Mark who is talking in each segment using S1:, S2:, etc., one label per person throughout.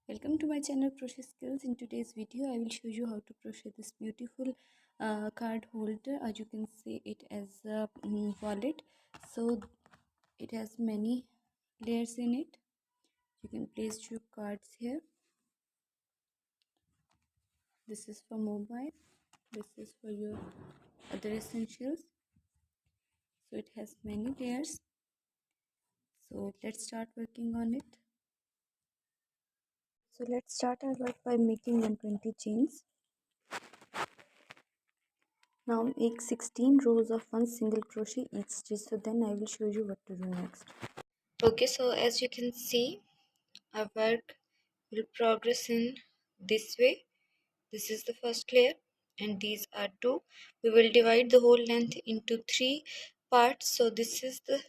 S1: Welcome to my channel Crochet Skills. In today's video I will show you how to crochet this beautiful card holder. As you can see, it as a wallet, so it has many layers in it. You can place your cards here. This is for mobile, this is for your other essentials. So it has many layers, so let's start working on it. So let's start our work by making 120 chains. Now make 16 rows of one single crochet each stitch. So then I will show you what to do next. Okay, so as you can see, our work will progress in this way. This is the first layer and these are two. We will divide the whole length into three parts. So this is the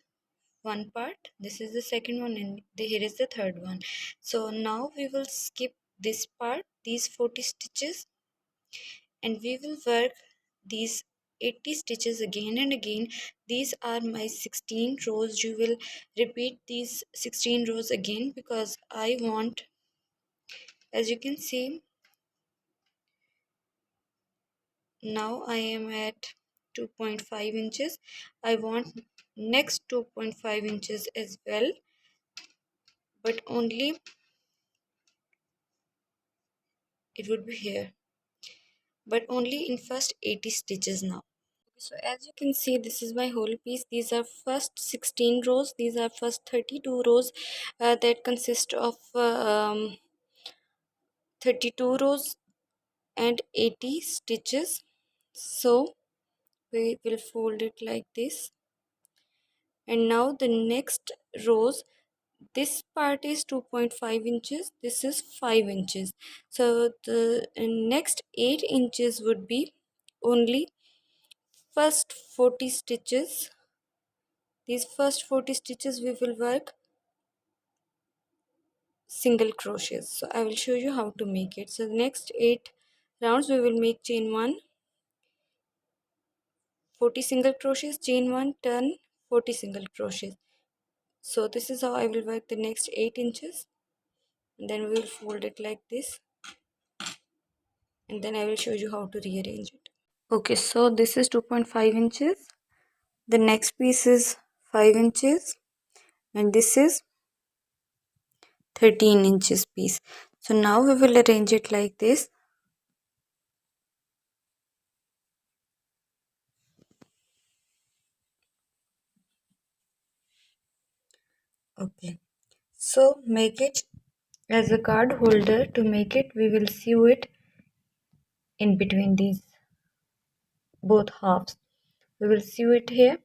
S1: one part, this is the second one, and here is the third one. So now we will skip this part, these 40 stitches, and we will work these 80 stitches again and again. These are my 16 rows. You will repeat these 16 rows again because I want, as you can see, now I am at 2.5 inches. I want next 2.5 inches as well, but only it would be here, but only in first 80 stitches now. So as you can see, this is my whole piece. These are first 16 rows, these are first 32 rows that consist of 32 rows and 80 stitches. So we will fold it like this, and now the next rows, this part is 2.5 inches, this is 5 inches. So the next 8 inches would be only first 40 stitches. These first 40 stitches we will work single crochets. So I will show you how to make it. So the next 8 rounds we will make chain 1, 40 single crochets, chain 1, turn, 40 single crochets. So this is how I will work the next 8 inches, and then we will fold it like this, and then I will show you how to rearrange it. Okay, so this is 2.5 inches, the next piece is 5 inches, and this is 13 inches piece. So now we will arrange it like this. Okay, so make it as a card holder. To make it, we will sew it in between these both halves. We will sew it here,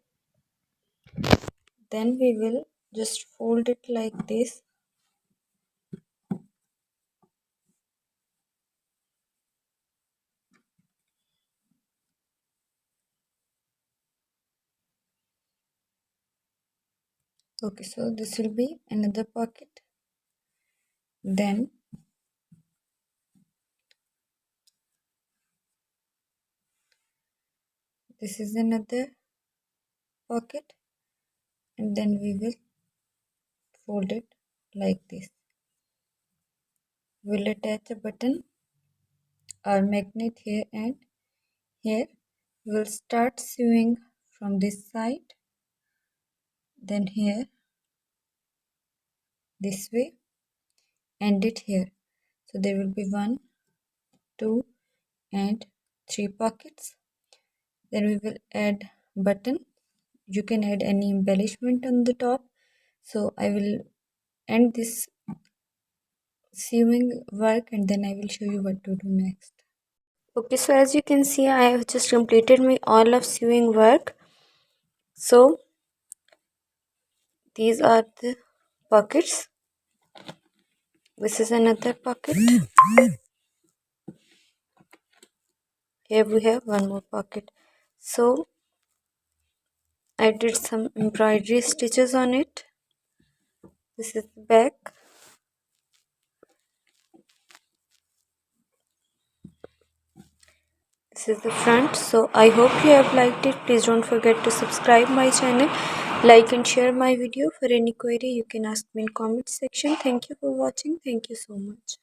S1: then we will just fold it like this. Okay, so this will be another pocket, then this is another pocket, and then we will fold it like this. We'll attach a button or magnet here and here. We'll start sewing from this side, then here, this way, end it here. So there will be 1, 2 and 3 pockets. Then we will add button. You can add any embellishment on the top. So I will end this sewing work and then I will show you what to do next. Okay, so as you can see, I have just completed my all of sewing work. So these are the pockets. This is another pocket. Here we have one more pocket. So I did some embroidery stitches on it. This is the back. This is the front. So I hope you have liked it. Please don't forget to subscribe my channel Like and share my video. For any query you can ask me in comment section. Thank you for watching. Thank you so much.